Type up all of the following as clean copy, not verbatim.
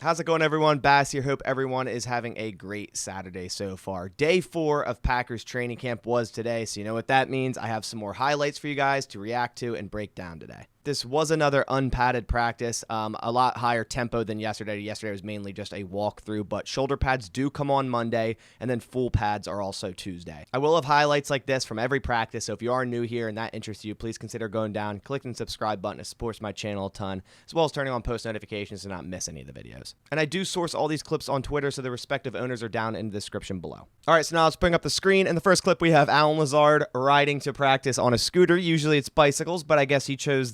How's it going, everyone? Bass here. Hope everyone is having a great Saturday so far. Day 4 of Packers training camp was today, so you know what that means. I have some more highlights for you guys to react to and break down today. This was another unpadded practice, a lot higher tempo than yesterday. Yesterday was mainly just a walkthrough, but shoulder pads do come on Monday, and then full pads are also Tuesday. I will have highlights like this from every practice, so if you are new here and that interests you, please consider going down, clicking the subscribe button. It supports my channel a ton, as well as turning on post notifications to not miss any of the videos. And I do source all these clips on Twitter, so the respective owners are down in the description below. All right, so now let's bring up the screen. In the first clip, we have Allen Lazard riding to practice on a scooter. Usually it's bicycles, but I guess he chose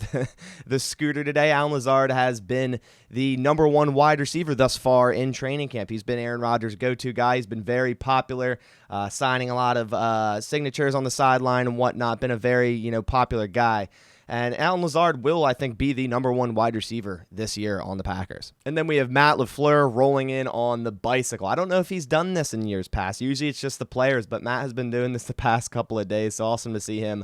the scooter today. Allen Lazard has been the #1 wide receiver thus far in training camp. He's been Aaron Rodgers' go-to guy. He's been very popular, signing a lot of signatures on the sideline and whatnot. Been a very, popular guy. And Allen Lazard will, I think, be the #1 wide receiver this year on the Packers. And then we have Matt LaFleur rolling in on the bicycle. I don't know if he's done this in years past. Usually it's just the players, but Matt has been doing this the past couple of days. So awesome to see him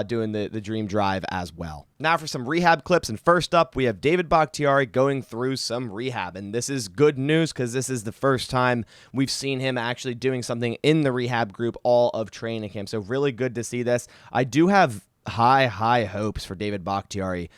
doing the dream drive as well. Now for some rehab clips, and first up, we have David Bakhtiari going through some rehab, and this is good news because this is the first time we've seen him actually doing something in the rehab group all of training camp, so really good to see this. I do have high hopes for David Bakhtiari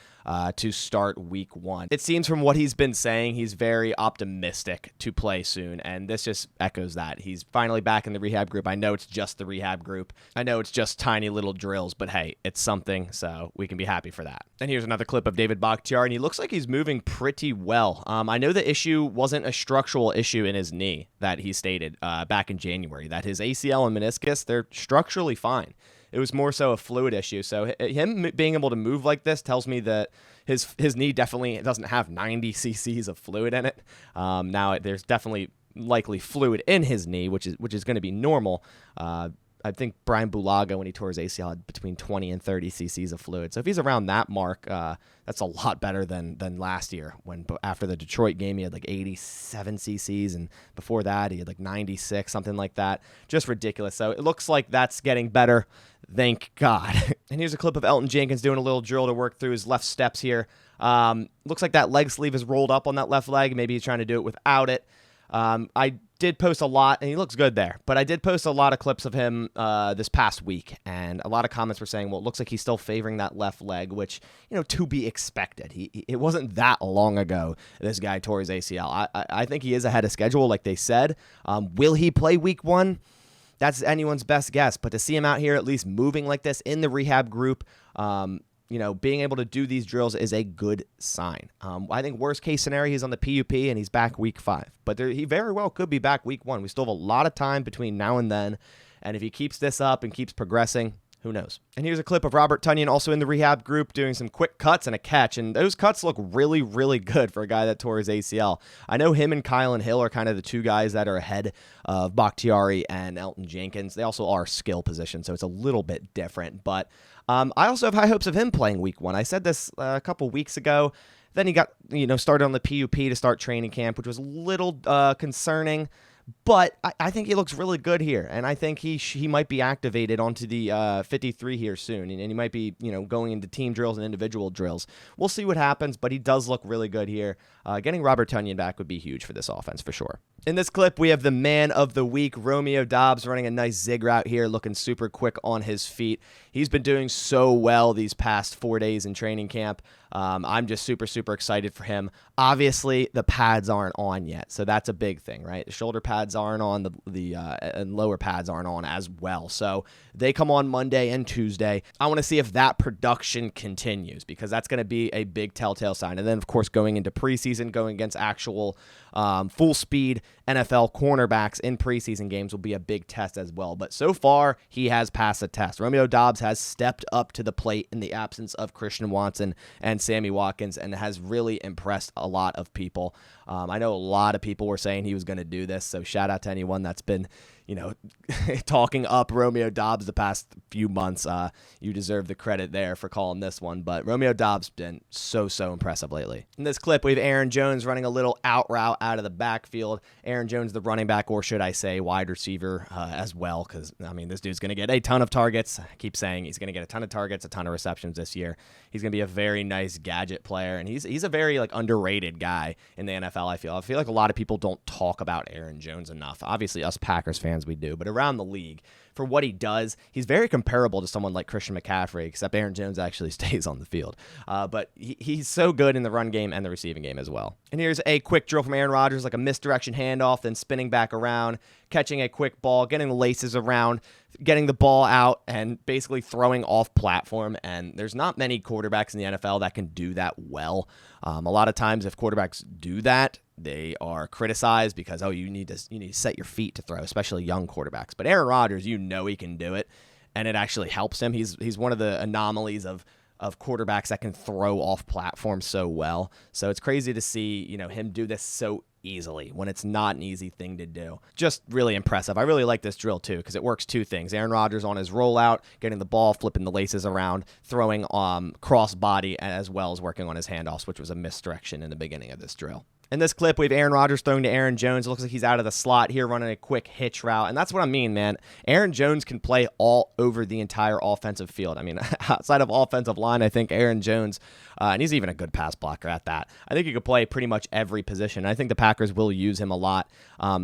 to start week 1. It seems from what he's been saying, he's very optimistic to play soon, and this just echoes that. He's finally back in the rehab group. I know it's just the rehab group. I know it's just tiny little drills, but hey, it's something, so we can be happy for that. And here's another clip of David Bakhtiari, and he looks like he's moving pretty well. I know the issue wasn't a structural issue in his knee that he stated back in January, that his ACL and meniscus, they're structurally fine. It was more so a fluid issue. So him being able to move like this tells me that his knee definitely doesn't have 90 cc's of fluid in it. Now there's definitely likely fluid in his knee, which is going to be normal. I think Brian Bulaga, when he tore his ACL, had between 20 and 30 cc's of fluid. So if he's around that mark, that's a lot better than last year, when after the Detroit game he had like 87 cc's, and before that he had like 96, something like that. Just ridiculous. So it looks like that's getting better. Thank God. And here's a clip of Elgton Jenkins doing a little drill to work through his left steps here. Looks like that leg sleeve is rolled up on that left leg. Maybe he's trying to do it without it. I did post a lot, and he looks good there, but I did post a lot of clips of him this past week, and a lot of comments were saying, well, it looks like he's still favoring that left leg, which, to be expected. It wasn't that long ago this guy tore his ACL. I think he is ahead of schedule, like they said. Will he play week 1? That's anyone's best guess, but to see him out here at least moving like this in the rehab group, being able to do these drills is a good sign. I think worst case scenario, he's on the PUP and he's back week 5. But he very well could be back week 1. We still have a lot of time between now and then. And if he keeps this up and keeps progressing, who knows? And here's a clip of Robert Tonyan also in the rehab group doing some quick cuts and a catch. And those cuts look really, really good for a guy that tore his ACL. I know him and Kylan Hill are kind of the two guys that are ahead of Bakhtiari and Elgton Jenkins. They also are skill positions, so it's a little bit different. But I also have high hopes of him playing week 1. I said this a couple weeks ago. Then he got, started on the PUP to start training camp, which was a little concerning. But I think he looks really good here, and I think he might be activated onto the 53 here soon, and he might be going into team drills and individual drills. We'll see what happens, but he does look really good here. Getting Robert Tonyan back would be huge for this offense for sure. In this clip, we have the man of the week, Romeo Doubs, running a nice zig route here, looking super quick on his feet. He's been doing so well these past 4 days in training camp. I'm just super excited for him. Obviously, the pads aren't on yet, so that's a big thing, right? The shoulder pads aren't on, and lower pads aren't on as well. So they come on Monday and Tuesday. I want to see if that production continues, because that's going to be a big telltale sign. And then, of course, going into preseason, going against actual full-speed NFL cornerbacks in preseason games will be a big test as well. But so far, he has passed the test. Romeo Doubs has stepped up to the plate in the absence of Christian Watson and Sammy Watkins, and has really impressed a lot of people. I know a lot of people were saying he was going to do this, so shout out to anyone that's been talking up Romeo Doubs the past few months. You deserve the credit there for calling this one, but Romeo Doubs been so impressive lately. In this clip, we have Aaron Jones running a little out route out of the backfield. Aaron Jones, the running back, or should I say wide receiver as well, because, this dude's going to get a ton of targets. I keep saying he's going to get a ton of targets, a ton of receptions this year. He's going to be a very nice gadget player, and he's a very underrated guy in the NFL, I feel like a lot of people don't talk about Aaron Jones enough. Obviously, us Packers fans, we do, but around the league, for what he does, he's very comparable to someone like Christian McCaffrey, except Aaron Jones actually stays on the field. But he's so good in the run game and the receiving game as well. And here's a quick drill from Aaron Rodgers, like a misdirection handoff, then spinning back around, catching a quick ball, getting the laces around, getting the ball out, and basically throwing off platform. And there's not many quarterbacks in the NFL that can do that well. A lot of times if quarterbacks do that, they are criticized because, you need to set your feet to throw, especially young quarterbacks. But Aaron Rodgers, he can do it, and it actually helps him. He's one of the anomalies of quarterbacks that can throw off platform so well. So it's crazy to see, him do this so easily when it's not an easy thing to do. Just really impressive. I really like this drill too because it works two things. Aaron Rodgers on his rollout, getting the ball, flipping the laces around, throwing cross body, as well as working on his handoffs, which was a misdirection in the beginning of this drill. In this clip, we have Aaron Rodgers throwing to Aaron Jones. It looks like he's out of the slot here running a quick hitch route. And that's what I mean, man. Aaron Jones can play all over the entire offensive field. Outside of offensive line, I think Aaron Jones, and he's even a good pass blocker at that, I think he could play pretty much every position. I think the Packers will use him a lot.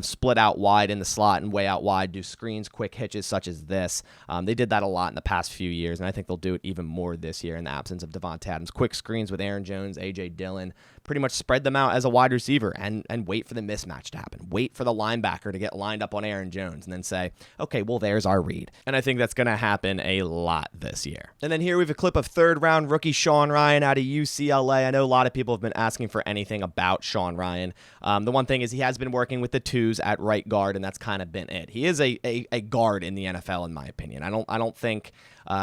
Split out wide in the slot and way out wide, do screens, quick hitches such as this. They did that a lot in the past few years, and I think they'll do it even more this year in the absence of Devontae Adams. Quick screens with Aaron Jones, A.J. Dillon, pretty much spread them out as a wide receiver and wait for the mismatch to happen. Wait for the linebacker to get lined up on Aaron Jones and then say, okay, well, there's our read. And I think that's going to happen a lot this year. And then here we have a clip of third-round rookie Sean Rhyan out of UCLA. I know a lot of people have been asking for anything about Sean Rhyan. The one thing is he has been working with the twos at right guard, and that's kind of been it. He is a guard in the NFL, in my opinion. I don't think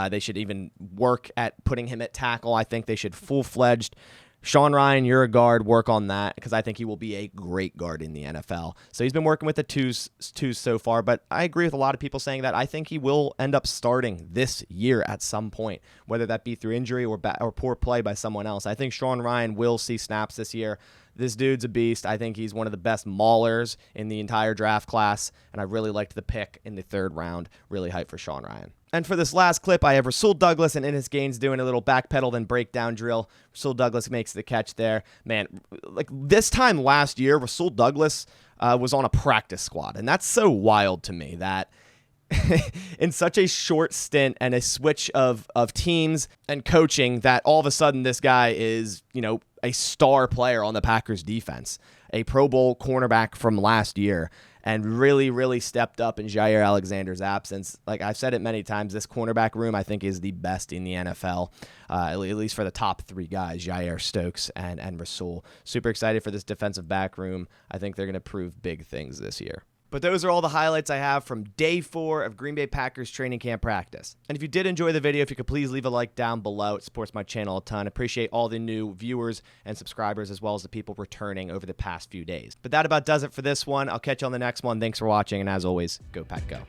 they should even work at putting him at tackle. I think they should full-fledged Sean Rhyan, you're a guard, work on that because I think he will be a great guard in the NFL. So he's been working with the twos so far, but I agree with a lot of people saying that I think he will end up starting this year at some point, whether that be through injury or poor play by someone else. I think Sean Rhyan will see snaps this year. This dude's a beast. I think he's one of the best maulers in the entire draft class, and I really liked the pick in the third round. Really hyped for Sean Rhyan. And for this last clip, I have Rasul Douglas and Ennis Gaines doing a little backpedal then breakdown drill. Rasul Douglas makes the catch there. Man, like this time last year, Rasul Douglas was on a practice squad, and that's so wild to me that in such a short stint and a switch of teams and coaching that all of a sudden this guy is, a star player on the Packers defense, a Pro Bowl cornerback from last year, and really stepped up in Jair Alexander's absence. Like I've said it many times, this cornerback room I think is the best in the NFL, at least for the top three guys, Jair, Stokes, and Rasul. Super excited for this defensive back room. I think they're going to prove big things this year. But those are all the highlights I have from day 4 of Green Bay Packers training camp practice. And if you did enjoy the video, if you could please leave a like down below. It supports my channel a ton. Appreciate all the new viewers and subscribers as well as the people returning over the past few days. But that about does it for this one. I'll catch you on the next one. Thanks for watching, and as always, go Pack Go.